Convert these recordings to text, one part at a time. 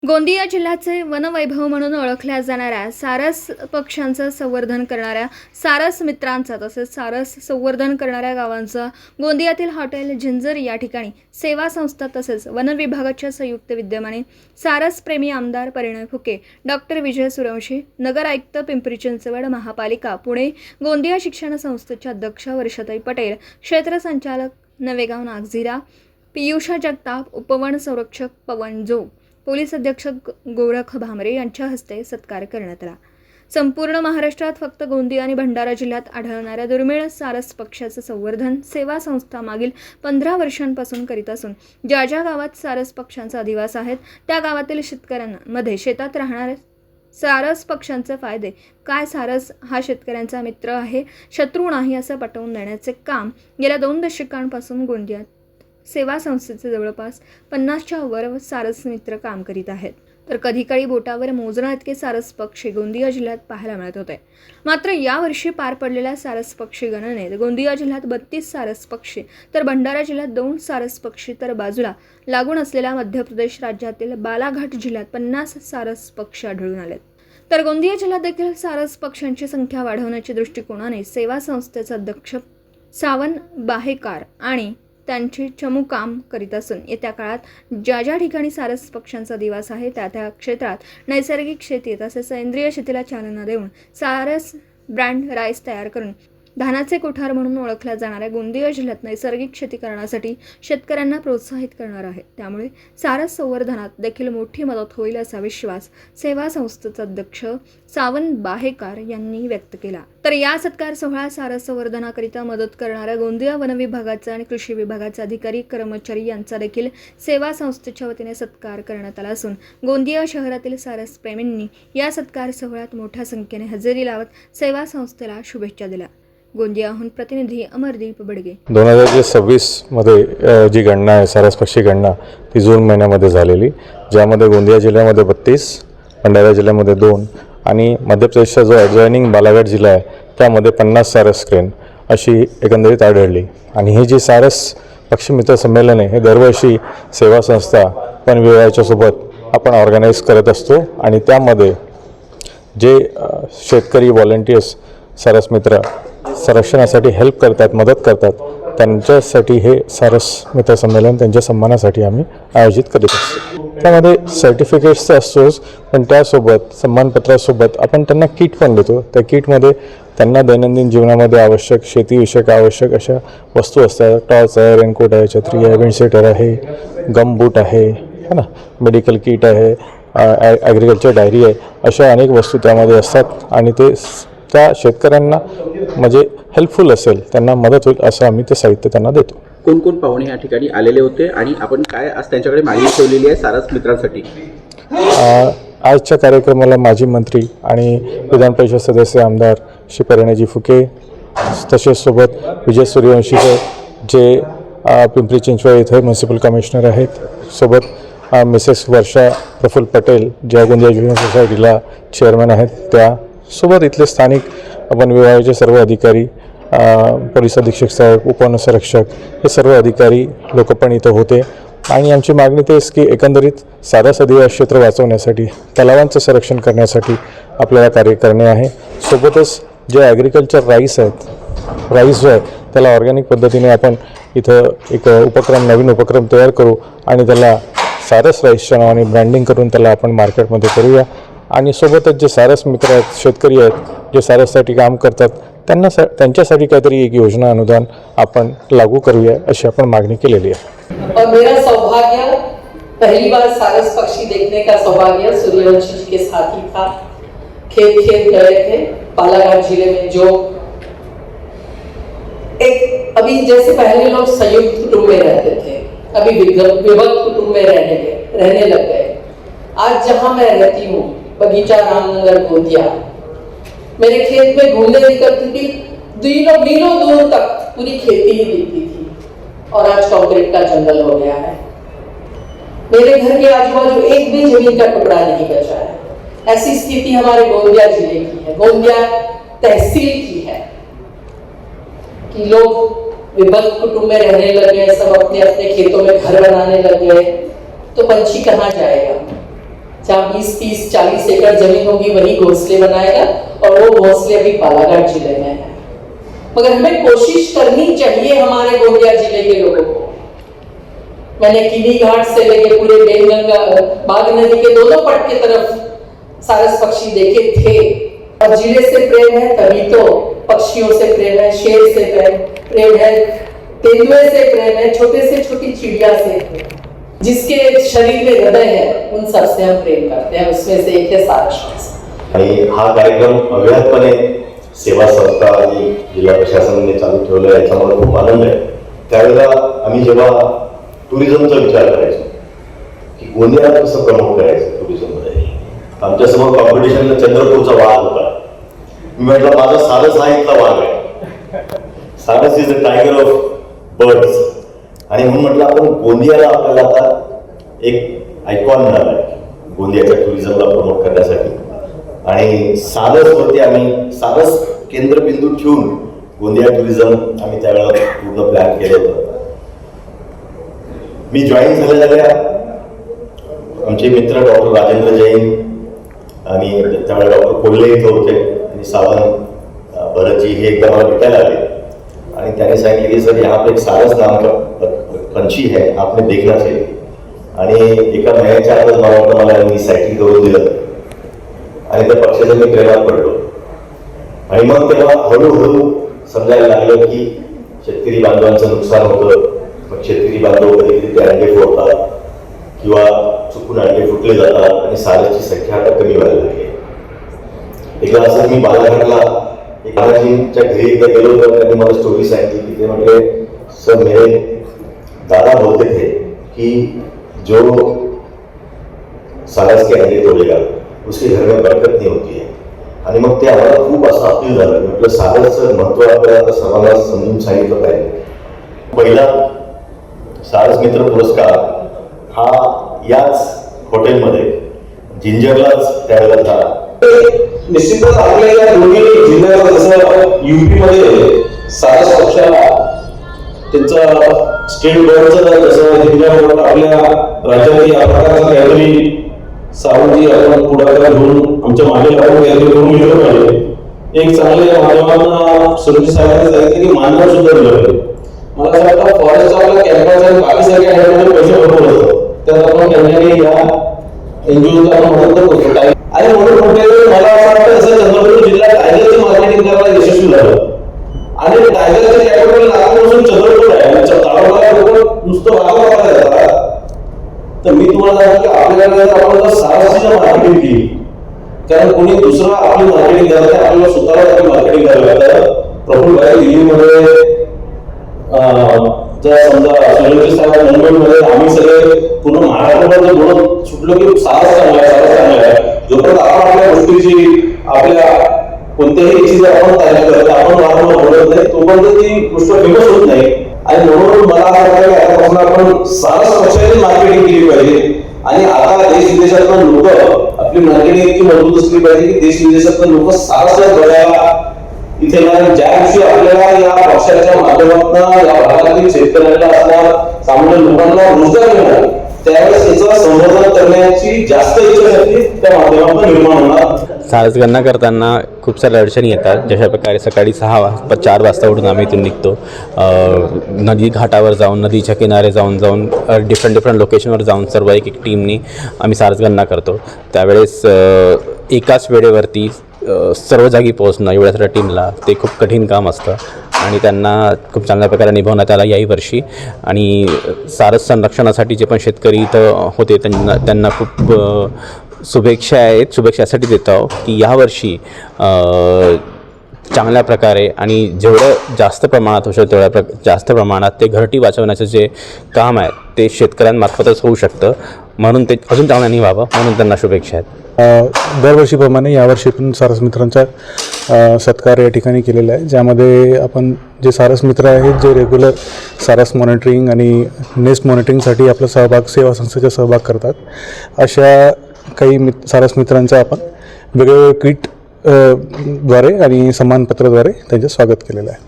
गोंदिया जिल्ह्याचे वनवैभव म्हणून ओळखल्या जाणाऱ्या सारस पक्ष्यांचं संवर्धन करणाऱ्या सारस मित्रांचा तसेच सारस संवर्धन करणाऱ्या गावांचा गोंदियातील हॉटेल झिंजर या ठिकाणी सेवा संस्था तसेच वन विभागाच्या संयुक्त विद्यमाने सारस प्रेमी आमदार परिणय फुके, डॉक्टर विजय सूर्यवंशी, नगर आयुक्त पिंपरी चिंचवड महापालिका पुणे, गोंदिया शिक्षण संस्थेच्या अध्यक्ष वर्षाताई पटेल, क्षेत्र संचालक नवेगाव नागझिरा, पियुषा जगताप, उपवन संरक्षक पवन जोग, पोलीस अधीक्षक गोरख भामरे यांच्या हस्ते सत्कार करण्यात आला। संपूर्ण महाराष्ट्रात फक्त गोंदिया आणि भंडारा जिल्ह्यात आढळणाऱ्या दुर्मिळ सारस पक्ष्याचं संवर्धन सेवा संस्था मागील 15 वर्षांपासून करीत असून ज्या ज्या गावात सारस पक्ष्यांचा अधिवास आहेत त्या गावातील शेतकऱ्यांमध्ये शेतात राहणाऱ्या सारस पक्ष्यांचे फायदे काय, सारस हा शेतकऱ्यांचा मित्र आहे, शत्रू नाही असं पटवून देण्याचे काम गेल्या 2 दशकांपासून गोंदियात सेवा संस्थेचे जवळपास 50च्या वर सारस मित्र काम करीत आहेत। तर कधी काळी बोटावर मोजण्या इतके सारस पक्षी गोंदिया जिल्ह्यात पाहायला मिळत होते। मात्र यावर्षी पार पडलेल्या सारस पक्षी गणनेत गोंदिया जिल्ह्यात 32 सारस पक्षी तर भंडारा जिल्ह्यात 2 सारस पक्षी तर बाजूला लागून असलेल्या मध्य प्रदेश राज्यातील बालाघाट जिल्ह्यात 50 सारस पक्षी आढळून आलेत। तर गोंदिया जिल्ह्यात देखील सारस पक्ष्यांची संख्या वाढवण्याच्या दृष्टिकोनाने सेवा संस्थेचे अध्यक्ष सावन बाहेकार आणि त्यांचे चमू काम करीत असून येत्या काळात ज्या ज्या ठिकाणी सारस पक्ष्यांचा दिवस आहे त्या त्या क्षेत्रात नैसर्गिक शेती तसेच सेंद्रिय शेतीला चालना देऊन सारस ब्रँड राईस तयार करून धानाचे कोठार म्हणून ओळखल्या जाणाऱ्या गोंदिया जिल्ह्यात नैसर्गिक शेती करण्यासाठी शेतकऱ्यांना प्रोत्साहित करणार आहे। त्यामुळे सारस संवर्धनात देखील मोठी मदत होईल असा विश्वास सेवा संस्थेचे अध्यक्ष सावन बाहेकार यांनी व्यक्त केला। तर या सत्कार सोहळ्यात सारस संवर्धनाकरिता मदत करणाऱ्या गोंदिया वन विभागाचा आणि कृषी विभागाचे अधिकारी कर्मचारी यांचा देखील सेवा संस्थेच्या वतीने सत्कार करण्यात आला असून गोंदिया शहरातील सारस प्रेमींनी या सत्कार सोहळ्यात मोठ्या संख्येने हजेरी लावत सेवा संस्थेला शुभेच्छा दिल्या। गोंदियाहून प्रतिनिधी अमरदीप बडगे। 2026 मध्ये जी गणना आहे सारस पक्षी गणना ती जून महिन्यामध्ये झालेली, ज्यामध्ये गोंदिया जिल्ह्यामध्ये 32, भंडारा जिल्ह्यामध्ये 2 आणि मध्य प्रदेशचा जो ॲडजॉइनिंग बालाघाट जिल्हा आहे त्यामध्ये 50 सारस क्रेन अशी एकंदरीत आढळली। आणि ही जी सारस पक्षी मित्र संमेलन आहे हे दरवर्षी सेवा संस्था वन विभागाच्या सोबत आपण ऑर्गनाईज करत असतो आणि त्यामध्ये जे शेतकरी व्हॉलंटियर्स सारस मित्र संरक्षणासाठी हेल्प करतात, मदत करतात, त्यांच्यासाठी हे सारस मित्र संमेलन त्यांच्या सन्मानासाठी आम्ही आयोजित करीत असतो। त्यामध्ये सर्टिफिकेट्स तर असतोच, पण त्यासोबत सन्मानपत्रासोबत आपण त्यांना किट पण देतो। त्या किटमध्ये त्यांना दैनंदिन जीवनामध्ये आवश्यक शेतीविषयक आवश्यक अशा वस्तू असतात। टॉर्च आहे, रेनकोट आहे, छत्री आहे, विंडशीटर आहे, गम बूट आहे ना, मेडिकल किट आहे, ॲग्रिकल्चर डायरी आहे, अशा अनेक वस्तू त्यामध्ये असतात आणि ते त्या शेतकऱ्यांना म्हणजे हेल्पफुल असेल, त्यांना मदत होईल असं आम्ही ते साहित्य त्यांना देतो। कोण कोण पाहुणे या ठिकाणी आलेले होते आणि आपण काय आज त्यांच्याकडे मागणी ठेवलेली आहे सारस मित्रांसाठी? आजच्या कार्यक्रमाला माजी मंत्री आणि विधान परिषद सदस्य आमदार श्री परिणयजी फुके, तसेच सोबत विजय सूर्यवंशीचे जे पिंपरी चिंचवड येथे म्युन्सिपल कमिशनर आहेत, सोबत मिसेस वर्षा प्रफुल्ल पटेल ज्या गोंदिया एज्युकेशन सोसायटीला चेअरमॅन आहेत, त्या सोबत इथले स्थानिक वन विभागाचे सर्व अधिकारी, पोलीस अधीक्षक साहेब, उपवन संरक्षक हे सर्व अधिकारी लोक पण इथं होते। आणि आमची मागणी तेच की एकंदरीत सारस आदिवासी क्षेत्र वाचवण्यासाठी, तलावांचं संरक्षण करण्यासाठी आपल्याला कार्य करणे आहे। सोबतच जे ॲग्रिकल्चर राईस आहेत, राईस जो आहे त्याला ऑर्गॅनिक पद्धतीने आपण इथं एक नवीन उपक्रम तयार करू आणि त्याला सारस राईसच्या नावाने ब्रँडिंग करून त्याला आपण मार्केटमध्ये करूया। आणि सोबतच जे सारस मित्र आहेत, शेतकरी आहेत, जे सारससाठी काम करतात, त्यांच्यासाठी काहीतरी एक योजना अनुदान आपण लागू करूया अशी आपण मागणी केलेली आहे। और मेरा सौभाग्य पहली बार सारस पक्षी देखने का सौभाग्य सूर्यवंशी जी के साथ ही था। खेत गए थे बालाघाट जिले में, जो एक अभी जैसे पहले लोग संयुक्त कुटुंब में रहते थे, अभी विभक्त कुटुंब में रहने लग गए। आज जहां मैं रहती हूँ बगीचा रामनगर गोंदिया, मेरे खेत में घूमने निकलती थी, मीलों दूर तक पूरी खेती ही दिखती थी और आज कंक्रीट का जंगल हो गया है। मेरे घर के आजू बाजू एक भी जमीन का टुकड़ा नहीं बचा है। ऐसी स्थिति हमारे गोंदिया जिले की है, गोंदिया तहसील की है कि लोग विभक्त कुटुंब में रहने लगे, सब अपने अपने खेतों में घर बनाने लगे, तो पंछी कहाँ जाएगा? जहाँ 20, 30, 40 एकड़ जमीन होगी वही घोंसले बनाएगा, और वो घोंसले अभी बालाघाट जिले में है। मगर हमें कोशिश करनी चाहिए हमारे गोंदिया जिले के लोगों को। मैंने कीली घाट से लेके पूरे बेनगंगा बाघ नदी के दोनों पट के तरफ सारस पक्षी देखे थे, और जिले से प्रेम है तभी तो पक्षियों से प्रेम है, शेर से प्रेम है, तेंदुए से प्रेम है, छोटे से छोटी चिड़िया से, जिसके शरीर में हृदय है उन सब से हम प्रेम करते हैं। उसमें से एक है सारस। आणि हा कार्यक्रम अव्याहतपणे सेवा संस्था आणि जिल्हा प्रशासनाने चालू ठेवला, याच्यामुळे खूप आनंद आहे। त्यावेळेला आम्ही जेव्हा टुरिझमचा विचार करायचो की गोंदियाला कसं प्रमोट करायचं टुरिझममध्ये, आमच्यासमोर कॉम्पिटिशनला चंद्रपूरचा वाघ होता। मी म्हटलं माझा सारस हा इथला वाघ आहे, सारस is a tiger of birds, आणि म्हणून म्हटलं आपण गोंदियाला आपल्याला आता एक आयकॉन मिळाला आहे गोंदियाच्या टुरिझमला प्रमोट करण्यासाठी, आणि सारसवरती आम्ही सारस केंद्रबिंदू ठेवून गोंदिया टुरिझम आम्ही त्यावेळेला पूर्ण प्लॅन केलं होतं। मी जॉईन झालेल्या आमचे मित्र डॉक्टर राजेंद्र जैन आणि त्यावेळेला डॉक्टर कोल्हे इथं होते, आणि सावंत भरतजी हे एकदा मला भेटायला आले, आणि त्याने सांगितले की सर यहाँ पे एक सारस नाम का पंछी है, आपने देखना चाहिए। आणि एका महिन्याच्या आतच मला वाटतं मला मी सायकल करून दिलं, आणि त्या पक्षाच्या मी प्रेमात पडलो, आणि मग तेव्हा हळूहळू समजायला लागलं की शेतकरी बांधवांचं नुकसान होतं, मग शेतकरी बांधव कधी कधी ते अंडे फोडतात किंवा चुकून अंडे फुटले जातात, आणि सारसची संख्या आता कमी व्हायला लागली। एकदा असं मी बालाघाटला एक महाराजींच्या घरी एकदा गेलो तर त्यांनी मला स्टोरी सांगितली की ते म्हटले सर मेरे दादा बोलते थे कि जो सारस के अंडे तोड़ेगा उसके घर में बरकत नहीं होती है, आणि मग ते आम्हाला खूप असं अपील झालं। म्हटलं सारसचं महत्व आपल्याला आता सर्वांना समजून सांगितलं पाहिजे। पहिला सारस मित्र पुरस्कार हा याच हॉटेलमध्ये जिंजरलाच त्यावेळेला झाला। निश्चितच आपल्या या दोन्ही जिल्ह्यात जसं युपी मध्ये सारस पक्षाला त्यांचं स्टेट बोर्डचं जसं जिल्ह्यावर आपल्या राज्यात या प्रकारचं काहीतरी सावंतजी आपण पुढाकार घेऊन आमच्या मागे लागून काहीतरी करून घेतलं पाहिजे। एक चांगल्या माध्यमांना सुरक्षित साहेबांनी सांगितलं की मानधन सुद्धा दिलं पाहिजे। मला असं वाटतं फॉरेस्ट आपला कॅम्पस आणि बाकी सगळे ह्याच्यामध्ये पैसे भरपूर असतात, त्यात आपण त्यांनी या एनजीओचा आपण मदत करतो, आणि म्हणून कुठेतरी मला असं वाटतं जसं चंद्रपूर जिल्हा टायगरचं मार्केटिंग करायला यशस्वी झालं, आणि टायगरचं कॅपिटल नागपूरपासून चंद्रपूर आहे, आणि तालुक्याला लोक नुसतं वाघाला जातात। तर मी तुम्हाला सांगतो की आपल्याकडे जर आपण जर सारसीचं मार्केटिंग केली, कारण कोणी दुसरं आपली मार्केटिंग करत नाही, आपल्याला स्वतःला आपली मार्केटिंग करावी लागतं। प्रफुल्ल भाई दिल्लीमध्ये, जर समजा सुरेश साहेब मुंबईमध्ये, आम्ही सगळे पूर्ण महाराष्ट्रामध्ये जर बोलत सुटलो की सारस चांगला आहे, सारस चांगला आहे, जोपर्यंत आपण आपल्या गोष्टीची आपल्या कोणत्याही याची जर आपण तारीफ करत आपण वारंवार बोलत नाही तोपर्यंत ती गोष्ट फेमस होत नाही। आणि म्हणून मला असं वाटतं की आतापासून आपण सारस पक्षाची मार्केटिंग केली पाहिजे, आणि आता देश विदेशातून लोक आपली मार्केटिंग इतकी मजबूत असली पाहिजे की देश विदेशातून लोक सारस बघायला इथे येणार। ज्या दिवशी आपल्याला या पक्षाच्या माध्यमातून या भागातील शेतकऱ्यांना असणार, सामान्य लोकांना रोजगार मिळणार, त्यावेळेस याचं संवर्धन करण्याची जास्त इच्छाशक्ती त्या माध्यमातून निर्माण होणार। सारस गणना करताना खूप साऱ्या अडचणी येतात, जशा प्रकारे सकाळी 4 वाजता उठून आम्ही इथून निघतो, नदी घाटावर जाऊन, नदीच्या किनारे जाऊन डिफरंट लोकेशनवर जाऊन सर्व एक टीमनी आम्ही सारस गणना करतो। त्यावेळेस एकाच वेळेवरती सर्व जागी पोहोचणं एवढ्या साऱ्या टीमला ते खूप कठीण काम असतं, आणि त्यांना खूप चांगल्या प्रकारे निभावण्यात आला याही वर्षी। आणि सारस संरक्षणासाठी जे पण शेतकरी इथं होते त्यांना खूप शुभेच्छा आहेत, शुभेच्छासाठी देतो की यावर्षी चांगल्या प्रकारे आणि जेवढं जास्त प्रमाणात होऊ शकतं तेवढ्या जास्त प्रमाणात ते घरटी वाचवण्याचं जे काम आहे ते शेतकऱ्यांमार्फतच होऊ शकतं, म्हणून ते अजून चांगल्याने व्हावं म्हणून त्यांना शुभेच्छा आहेत। दरवर्षीप्रमाणे यावर्षी पण सारस मित्रांचा सत्कार या ठिकाणी केलेला आहे, ज्यामध्ये आपण जे सारस मित्र आहेत जे रेग्युलर सारस मॉनिटरिंग आणि नेस्ट मॉनिटरिंगसाठी आपला सेवा संस्थेचा सहभाग करतात, अशा काही सारस मित्रांचा आपण वेगवेगळे किट द्वारे आणि सन्मानपत्राद्वारे त्यांचे स्वागत केलेलं आहे।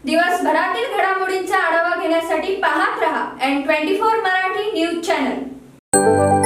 दिवसभरातील घडामोडींचा आढावा घेण्यासाठी पाहत रहा N24 मराठी न्यूज चॅनल।